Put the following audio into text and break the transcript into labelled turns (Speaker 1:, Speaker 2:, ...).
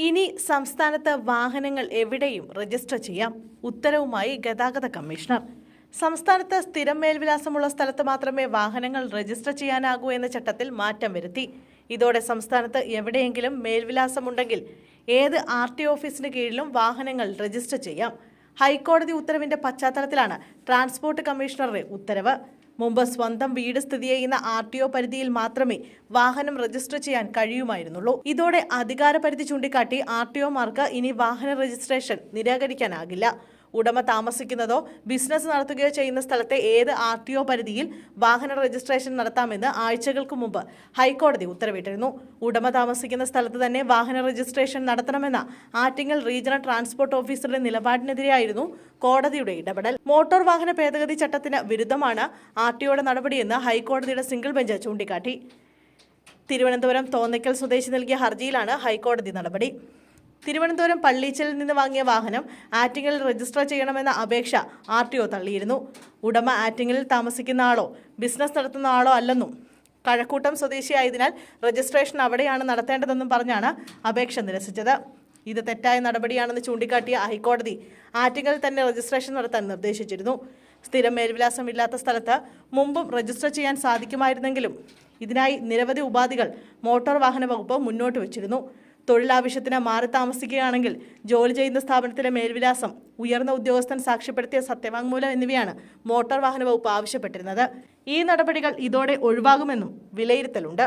Speaker 1: ഇനി സംസ്ഥാനത്ത് വാഹനങ്ങൾ എവിടെയും രജിസ്റ്റർ ചെയ്യാം. ഉത്തരവുമായി ഗതാഗത കമ്മീഷണർ. സംസ്ഥാനത്ത് സ്ഥിരം മേൽവിലാസമുള്ള സ്ഥലത്ത് മാത്രമേ വാഹനങ്ങൾ രജിസ്റ്റർ ചെയ്യാനാകൂ എന്ന ചട്ടത്തിൽ മാറ്റം വരുത്തി. ഇതോടെ സംസ്ഥാനത്ത് എവിടെയെങ്കിലും മേൽവിലാസമുണ്ടെങ്കിൽ ഏത് RTO ഓഫീസിന് കീഴിലും വാഹനങ്ങൾ രജിസ്റ്റർ ചെയ്യാം. ഹൈക്കോടതി ഉത്തരവിന്റെ പശ്ചാത്തലത്തിലാണ് ട്രാൻസ്പോർട്ട് കമ്മീഷണറുടെ ഉത്തരവ്. മുമ്പ് സ്വന്തം വീട് സ്ഥിതി ചെയ്യുന്ന RTO പരിധിയിൽ മാത്രമേ വാഹനം രജിസ്റ്റർ ചെയ്യാൻ കഴിയുമായിരുന്നുള്ളൂ. ഇതോടെ അധികാര പരിധി ചൂണ്ടിക്കാട്ടി RTOമാർക്ക് ഇനി വാഹന രജിസ്ട്രേഷൻ നിരാകരിക്കാനാകില്ല. ഉടമ താമസിക്കുന്നതോ ബിസിനസ് നടത്തുകയോ ചെയ്യുന്ന സ്ഥലത്തെ ഏത് RTO പരിധിയിൽ വാഹന രജിസ്ട്രേഷൻ നടത്താമെന്ന് ആഴ്ചകൾക്ക് മുമ്പ് ഹൈക്കോടതി ഉത്തരവിട്ടിരുന്നു. ഉടമ താമസിക്കുന്ന സ്ഥലത്ത് തന്നെ വാഹന രജിസ്ട്രേഷൻ നടത്തണമെന്ന ആറ്റിങ്ങൽ റീജിയണൽ ട്രാൻസ്പോർട്ട് ഓഫീസറുടെ നിലപാടിനെതിരെയായിരുന്നു കോടതിയുടെ ഇടപെടൽ. മോട്ടോർ വാഹന ഭേദഗതി ചട്ടത്തിന് വിരുദ്ധമാണ് RTOയുടെ നടപടിയെന്ന് ഹൈക്കോടതിയുടെ സിംഗിൾ ബെഞ്ച് ചൂണ്ടിക്കാട്ടി. തിരുവനന്തപുരം തോന്നയ്ക്കൽ സ്വദേശി നൽകിയ ഹർജിയിലാണ് ഹൈക്കോടതി നടപടി. തിരുവനന്തപുരം പള്ളീച്ചലിൽ നിന്ന് വാങ്ങിയ വാഹനം ആറ്റിങ്ങലിൽ രജിസ്റ്റർ ചെയ്യണമെന്ന അപേക്ഷ RTO തള്ളിയിരുന്നു. ഉടമ ആറ്റിങ്ങലിൽ താമസിക്കുന്ന ആളോ ബിസിനസ് നടത്തുന്ന ആളോ അല്ലെന്നും കഴക്കൂട്ടം സ്വദേശിയായതിനാൽ രജിസ്ട്രേഷൻ അവിടെയാണ് നടത്തേണ്ടതെന്നും പറഞ്ഞാണ് അപേക്ഷ നിരസിച്ചത്. ഇത് തെറ്റായ നടപടിയാണെന്ന് ചൂണ്ടിക്കാട്ടിയ ഹൈക്കോടതി ആറ്റിങ്ങലിൽ തന്നെ രജിസ്ട്രേഷൻ നടത്താൻ നിർദ്ദേശിച്ചിരുന്നു. സ്ഥിരം മേൽവിലാസമില്ലാത്ത സ്ഥലത്ത് മുമ്പും രജിസ്റ്റർ ചെയ്യാൻ സാധിക്കുമായിരുന്നെങ്കിലും ഇതിനായി നിരവധി ഉപാധികൾ മോട്ടോർ വാഹന വകുപ്പ് മുന്നോട്ട് വച്ചിരുന്നു. തൊഴിലാവശ്യത്തിന് മാറി താമസിക്കുകയാണെങ്കിൽ ജോലി ചെയ്യുന്ന സ്ഥാപനത്തിലെ മേൽവിലാസം, ഉയർന്ന ഉദ്യോഗസ്ഥൻ സാക്ഷ്യപ്പെടുത്തിയ സത്യവാങ്മൂലം എന്നിവയാണ് മോട്ടോർ വാഹന വകുപ്പ് ആവശ്യപ്പെട്ടിരുന്നത്. ഈ നടപടികൾ ഇതോടെ ഒഴിവാകുമെന്നും വിലയിരുത്തലുണ്ട്.